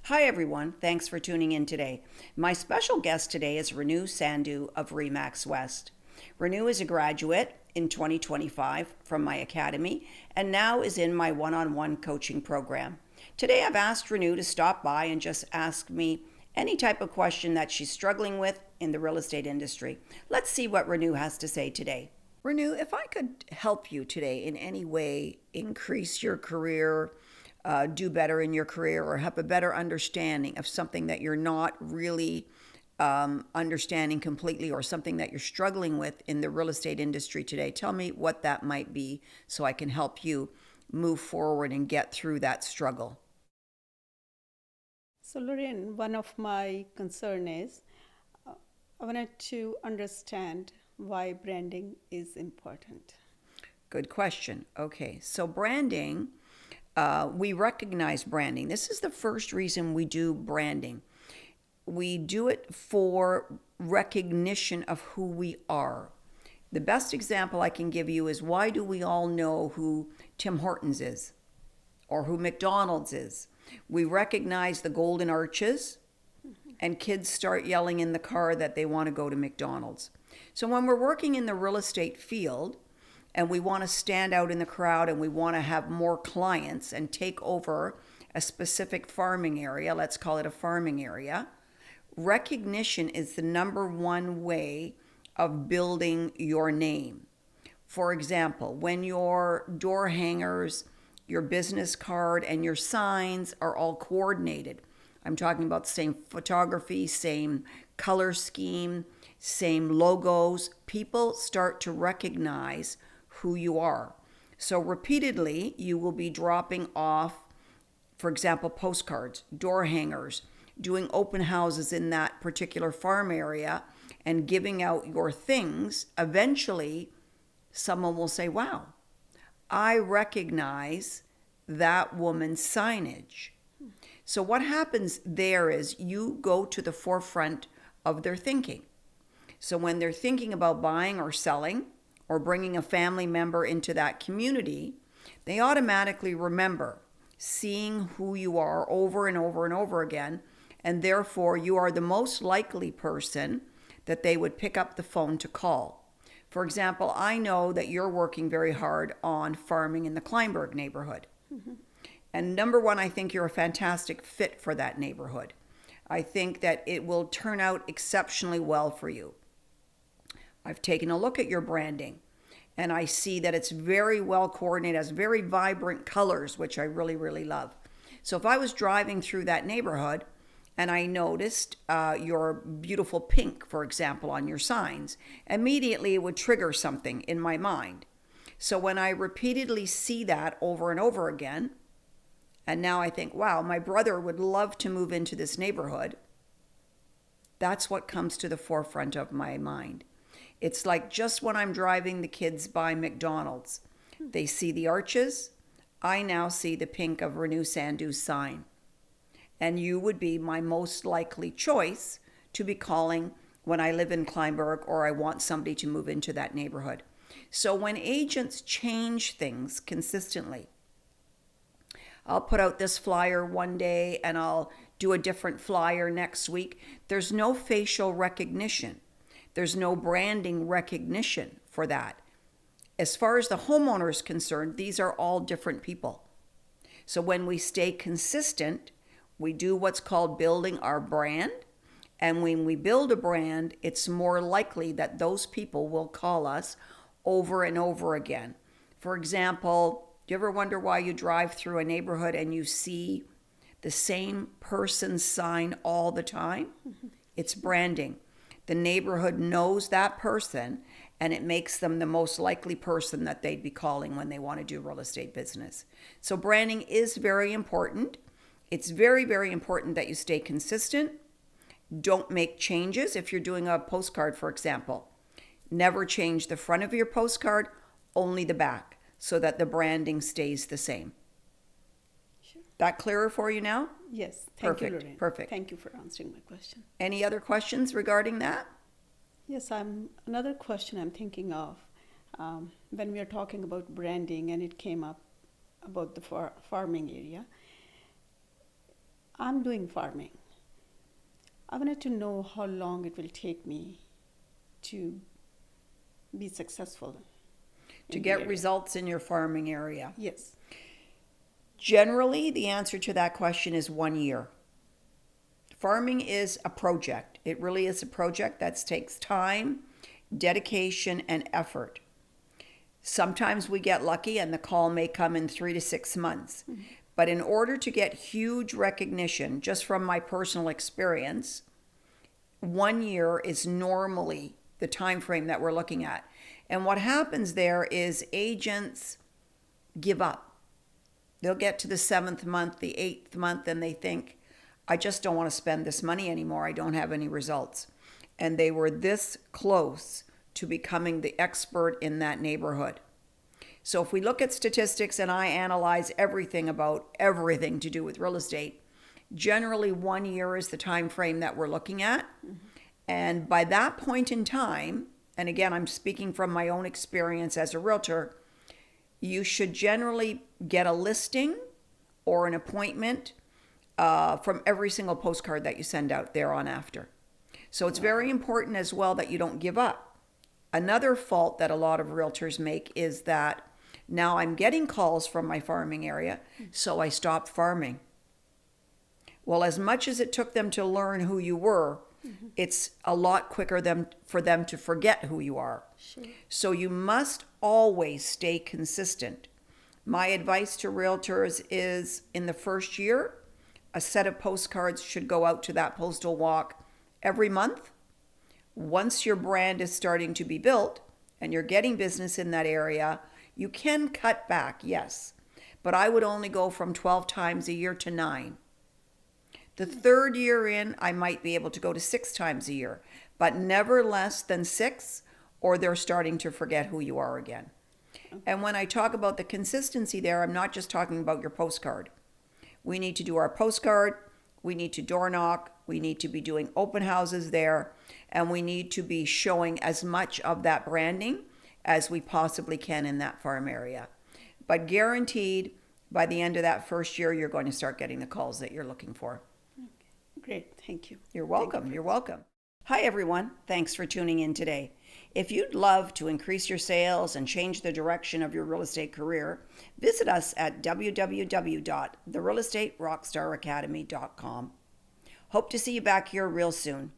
Hi everyone, thanks for tuning in today. My special guest today is Renu Sandhu of RE West. Renu is a graduate in 2025 from my academy and now is in my one-on-one coaching program. Today I've asked Renu to stop by and just ask me any type of question that she's struggling with in the real estate industry. Let's see what Renu has to say today. Renu, if I could help you today in any way increase your career, do better in your career, or have a better understanding of something that you're not really understanding completely, or something that you're struggling with in the real estate industry today, tell me what that might be so I can help you move forward and get through that struggle. So, Lorraine, one of my concern is I wanted to understand why branding is important. Good question. Okay, so branding, we recognize branding. This is the first reason we do branding. We do it for recognition of who we are. The best example I can give you is, why do we all know who Tim Hortons is or who McDonald's is? We recognize the golden arches, and kids start yelling in the car that they want to go to McDonald's. So when we're working in the real estate field and we want to stand out in the crowd and we want to have more clients and take over a specific farming area, let's call it a farming area, recognition is the number one way of building your name. For example, when your door hangers, your business card, and your signs are all coordinated, I'm talking about the same photography, same color scheme, same logos, people start to recognize who you are. So repeatedly, you will be dropping off, for example, postcards, door hangers, doing open houses in that particular farm area and giving out your things. Eventually, someone will say, wow, I recognize that woman's signage. So what happens there is you go to the forefront of their thinking. So when they're thinking about buying or selling or bringing a family member into that community, they automatically remember seeing who you are over and over and over again, and therefore you are the most likely person that they would pick up the phone to call. For example, I know that you're working very hard on farming in the Kleinberg neighborhood. Mm-hmm. And number one, I think you're a fantastic fit for that neighborhood. I think that it will turn out exceptionally well for you. I've taken a look at your branding and I see that it's very well coordinated, has very vibrant colors, which I really, really love. So if I was driving through that neighborhood and I noticed your beautiful pink, for example, on your signs, immediately it would trigger something in my mind. So when I repeatedly see that over and over again, and now I think, wow, my brother would love to move into this neighborhood, that's what comes to the forefront of my mind. It's like just when I'm driving the kids by McDonald's, they see the arches, I now see the pink of Renu Sandhu's sign. And you would be my most likely choice to be calling when I live in Kleinberg or I want somebody to move into that neighborhood. So when agents change things consistently, I'll put out this flyer one day and I'll do a different flyer next week. There's no facial recognition. There's no branding recognition for that. As far as the homeowner is concerned, these are all different people. So when we stay consistent, we do what's called building our brand. And when we build a brand, it's more likely that those people will call us over and over again. For example, do you ever wonder why you drive through a neighborhood and you see the same person's sign all the time? Mm-hmm. It's branding. The neighborhood knows that person, and it makes them the most likely person that they'd be calling when they want to do real estate business. So branding is very important. It's very, very important that you stay consistent. Don't make changes. If you're doing a postcard, for example, never change the front of your postcard, only the back, so that the branding stays the same. Sure. That clearer for you now? Yes. Thank you, Lorraine. Perfect. Thank you for answering my question. Any other questions regarding that? Yes, another question I'm thinking of. When we are talking about branding and it came up about the farming area, I'm doing farming. I wanted to know how long it will take me to be successful. To in the get area. results in your farming area? Yes. Generally, the answer to that question is 1 year. Farming is a project. It really is a project that takes time, dedication, and effort. Sometimes we get lucky and the call may come in 3 to 6 months. But in order to get huge recognition, just from my personal experience, 1 year is normally the time frame that we're looking at. And what happens there is agents give up. They'll get to the 7th month, the 8th month, and they think, I just don't want to spend this money anymore. I don't have any results. And they were this close to becoming the expert in that neighborhood. So if we look at statistics and I analyze everything about everything to do with real estate, generally 1 year is the time frame that we're looking at. And by that point in time, and again, I'm speaking from my own experience as a realtor, you should generally get a listing or an appointment from every single postcard that you send out there on after. So it's very important as well that you don't give up. Another fault that a lot of realtors make is that now I'm getting calls from my farming area, so I stopped farming. Well, as much as it took them to learn who you were, it's a lot quicker for them to forget who you are. Sure. So you must always stay consistent. My advice to realtors is in the first year, a set of postcards should go out to that postal walk every month. Once your brand is starting to be built and you're getting business in that area, you can cut back, yes. But I would only go from 12 times a year to 9. The 3rd year in, I might be able to go to 6 times a year, but never less than 6, or they're starting to forget who you are again. And when I talk about the consistency there, I'm not just talking about your postcard. We need to do our postcard, we need to door knock, we need to be doing open houses there, and we need to be showing as much of that branding as we possibly can in that farm area. But guaranteed, by the end of that first year, you're going to start getting the calls that you're looking for. Great. Thank you. You're welcome. You're welcome. Hi, everyone. Thanks for tuning in today. If you'd love to increase your sales and change the direction of your real estate career, visit us at www.therealestaterockstaracademy.com. Hope to see you back here real soon.